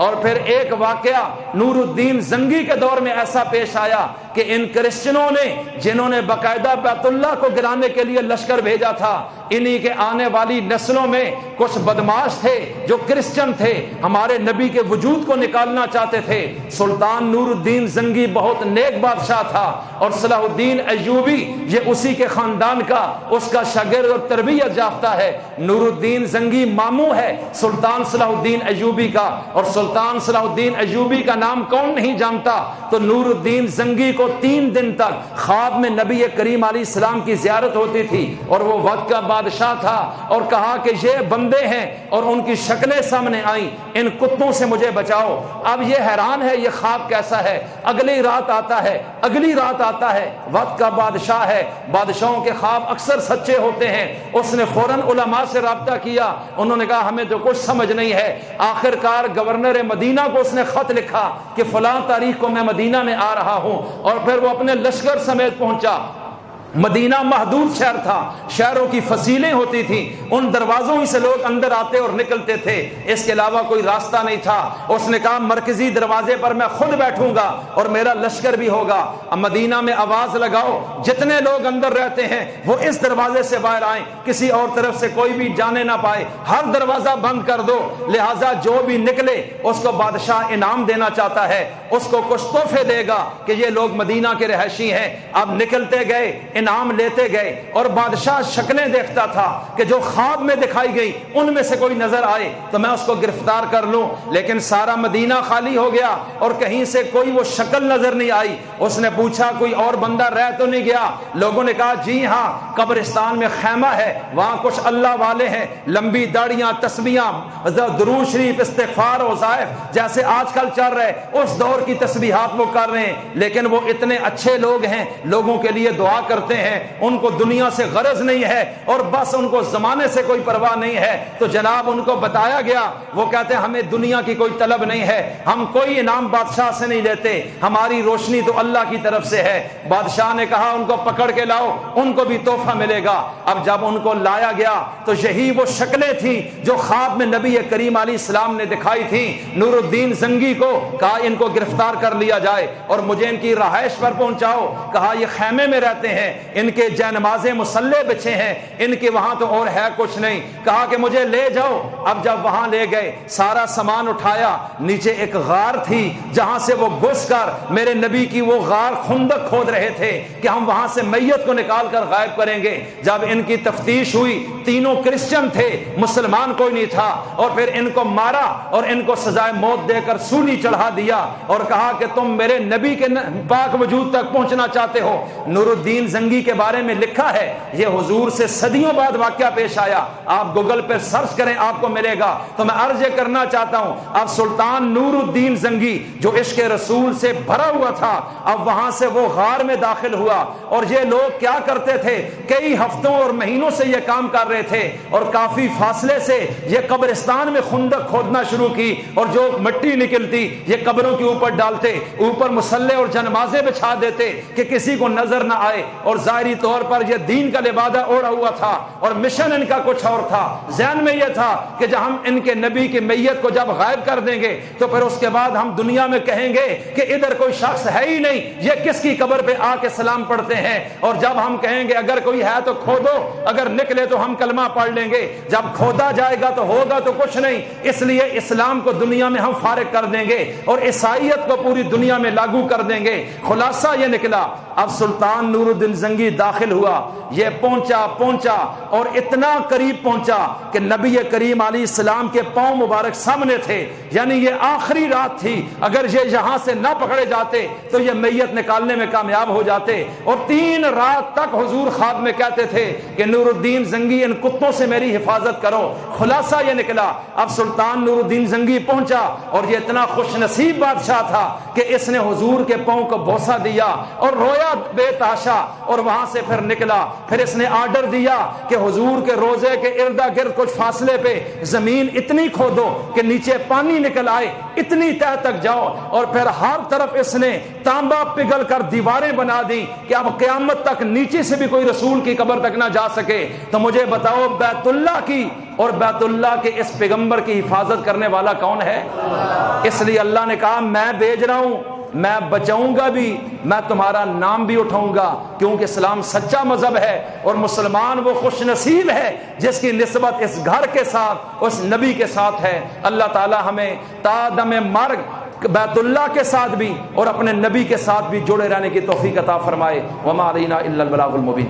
اور پھر ایک واقعہ نور الدین زنگی کے دور میں ایسا پیش آیا کہ ان کرسچنوں نے جنہوں نے باقاعدہ بیت اللہ کو گرانے کے لیے لشکر بھیجا تھا، انہی کے آنے والی نسلوں میں کچھ بدماش تھے جو کرسچن تھے، ہمارے نبی کے وجود کو نکالنا چاہتے تھے۔ سلطان نور الدین زنگی بہت نیک بادشاہ تھا، اور صلاح الدین ایوبی یہ اسی کے خاندان کا، اس کا شاگرد اور تربیت یافتہ ہے۔ نور الدین زنگی ماموں ہے سلطان صلاح الدین ایوبی کا، اور سلطان صلاح الدین ایوبی کا نام کون نہیں جانتا؟ تو نور الدین زنگی کو 3 دن تک خواب میں نبی کریم علیہ السلام کی زیارت ہوتی تھی، اور وہ وقت کا بادشاہ تھا، اور کہا کہ یہ بندے ہیں اور ان کی شکلیں سامنے آئیں، ان کتوں سے مجھے بچاؤ۔ اب یہ حیران ہے یہ خواب کیسا ہے، اگلی رات آتا ہے، اگلی رات آتا ہے، وقت کا بادشاہ ہے، بادشاہوں کے خواب اکثر سچے ہوتے ہیں۔ اس نے فوراً علماء سے رابطہ کیا، انہوں نے کہا ہمیں تو کچھ سمجھ نہیں ہے۔ آخر کار گورنر مدینہ کو اس نے خط لکھا کہ فلاں تاریخ کو میں مدینہ میں آ رہا ہوں، اور پھر وہ اپنے لشکر سمیت پہنچا۔ مدینہ محدود شہر تھا، شہروں کی فصیلیں ہوتی تھیں، ان دروازوں ہی سے لوگ اندر آتے اور نکلتے تھے، اس کے علاوہ کوئی راستہ نہیں تھا۔ اس نے کہا مرکزی دروازے پر میں خود بیٹھوں گا اور میرا لشکر بھی ہوگا، اب مدینہ میں آواز لگاؤ جتنے لوگ اندر رہتے ہیں وہ اس دروازے سے باہر آئیں، کسی اور طرف سے کوئی بھی جانے نہ پائے، ہر دروازہ بند کر دو، لہٰذا جو بھی نکلے اس کو بادشاہ انعام دینا چاہتا ہے، اس کو کچھ تحفے دے گا کہ یہ لوگ مدینہ کے رہائشی ہیں۔ اب نکلتے گئے، انعام لیتے گئے، اور بادشاہ شکلیں دیکھتا تھا کہ جو خواب میں دکھائی گئی ان میں سے کوئی نظر آئے تو میں اس کو گرفتار کر لوں، لیکن سارا مدینہ خالی ہو گیا اور کہیں سے کوئی وہ شکل نظر نہیں آئی۔ اس نے پوچھا کوئی اور بندہ رہ تو نہیں گیا؟ لوگوں نے کہا جی ہاں، قبرستان میں خیمہ ہے، وہاں کچھ اللہ والے ہیں، لمبی داڑیاں، تسبیحاں، درود شریف، استغفار، وظائف جیسے آج کل چل رہے، اس دور کی تسبیحات وہ کر رہے ہیں، لیکن وہ اتنے اچھے لوگ ہیں، لوگوں کے لیے دعا کرتے ہیں، ان کو دنیا سے غرض نہیں ہے اور بس ان کو زمانے سے کوئی پرواہ نہیں ہے۔ تو جناب ان کو بتایا گیا، وہ کہتے ہیں ہمیں دنیا کی کوئی طلب نہیں ہے، ہم کوئی انعام بادشاہ سے نہیں لیتے، ہماری روشنی تو اللہ کی طرف سے ہے۔ بادشاہ نے کہا ان کو پکڑ کے لاؤ، ان کو بھی تحفہ ملے گا۔ اب جب ان کو لایا گیا تو یہی وہ شکلیں تھیں جو خواب میں نبی کریم علیہ السلام نے دکھائی تھیں۔ نور الدین زنگی کو کہا ان کو گرفتار کر لیا جائے اور مجھے ان کی رہائش پر پہنچاؤ۔ کہا یہ خیمے میں رہتے ہیں، ان کے جے نمازیں مسلح بچھے ہیں، ان کے وہاں تو اور ہے کچھ نہیں۔ کہا کہ مجھے لے جاؤ۔ اب جب وہاں لے گئے، سارا سامان اٹھایا، نیچے ایک غار تھی جہاں سے وہ گھس کر میرے نبی کی وہ غار خندق کھود رہے تھے کہ ہم وہاں سے میت کو نکال کر غائب کریں گے۔ جب ان کی تفتیش ہوئی، تینوں کرسچن تھے، مسلمان کوئی نہیں تھا، اور پھر ان کو مارا اور ان کو سزائے موت دے کر سولی چڑھا دیا اور کہا کہ تم میرے نبی کے پاک وجود تک پہنچنا چاہتے ہو۔ نور الدین زنگی کے بارے میں لکھا ہے، یہ حضور سے صدیوں بعد واقعہ پیش آیا، آپ گوگل پہ سرچ کریں آپ کو ملے گا۔ تو میں عرض یہ کرنا چاہتا ہوں، اب سلطان نور الدین زنگی جو عشق رسول سے بھرا ہوا تھا، اب وہاں سے وہ غار میں داخل ہوا، اور یہ لوگ کیا کرتے تھے، کئی ہفتوں اور مہینوں سے یہ کام کر رہے تھے، اور کافی فاصلے سے یہ قبرستان میں خندق کھودنا شروع کی، اور جو مٹی نکلتی یہ قبروں کے اوپر ڈالتے، اوپر مصلے اور جنمازے بچھا دیتے کہ کسی کو نظر نہ آئے، اور ظاہری طور پر یہ دین کا لبادہ اوڑھا ہوا تھا اور مشن ان کا کچھ اور تھا۔ ذہن میں یہ تھا کہ جب ہم ان کے نبی کی میت کو جب غائب کر دیں گے تو پھر اس کے بعد ہم دنیا میں کہیں گے کہ ادھر کوئی شخص ہے ہی نہیں، یہ کس کی قبر پہ آ کے سلام پڑھتے ہیں، اور جب ہم کہیں گے اگر کوئی ہے تو کھودو، اگر نکلے تو ہم کلمہ پڑھ لیں گے، جب کھودا جائے گا تو ہوگا تو کچھ نہیں۔ اس لیے اسلام کو دنیا میں ہم فارغ کر دیں گے اور عیسائیت کو پوری دنیا میں لاگو کر دیں گے۔ خلاصہ یہ نکلا، اب سلطان نور الدین زنگی داخل ہوا، یہ پہنچا اور اتنا قریب پہنچا کہ نبی کریم علیہ السلام کے پاؤں مبارک سامنے تھے، یعنی یہ آخری رات تھی، اگر یہ یہاں سے نہ پکڑے جاتے تو یہ میت نکالنے میں کامیاب ہو جاتے۔ اور 3 رات تک حضور خواب میں کہتے تھے کہ نور الدین زنگی ان کتوں سے میری حفاظت کرو۔ خلاصہ یہ نکلا، اب سلطان نور الدین زنگی پہنچا، اور یہ اتنا خوش نصیب بادشاہ تھا کہ اس نے حضور کے پاؤں کو بوسہ دیا اور رویا بے تحاشا اور وہاں سے پھر نکلا. پھر اس نے آرڈر دیا کہ حضور کے روزے کے ارد گرد کچھ فاصلے پہ زمین اتنی کھودو کہ نیچے پانی نکل آئے, اتنی تہ تک جاؤ. اور پھر ہر طرف اس نے تانبا پگھل کر دیواریں بنا دی کہ اب قیامت تک نیچے سے بھی کوئی رسول کی قبر تک نہ جا سکے. تو مجھے بتاؤ بیت اللہ کی اور بیت اللہ کے اس پیغمبر کی حفاظت کرنے والا کون ہے؟ اس لیے اللہ نے کہا میں بھیج رہا ہوں, میں بچاؤں گا بھی, میں تمہارا نام بھی اٹھاؤں گا, کیونکہ اسلام سچا مذہب ہے. اور مسلمان وہ خوش نصیب ہے جس کی نسبت اس گھر کے ساتھ, اس نبی کے ساتھ ہے. اللہ تعالی ہمیں تا دم مرگ بیت اللہ کے ساتھ بھی اور اپنے نبی کے ساتھ بھی جڑے رہنے کی توفیق عطا فرمائے. وما علینا الا البلاغ المبین.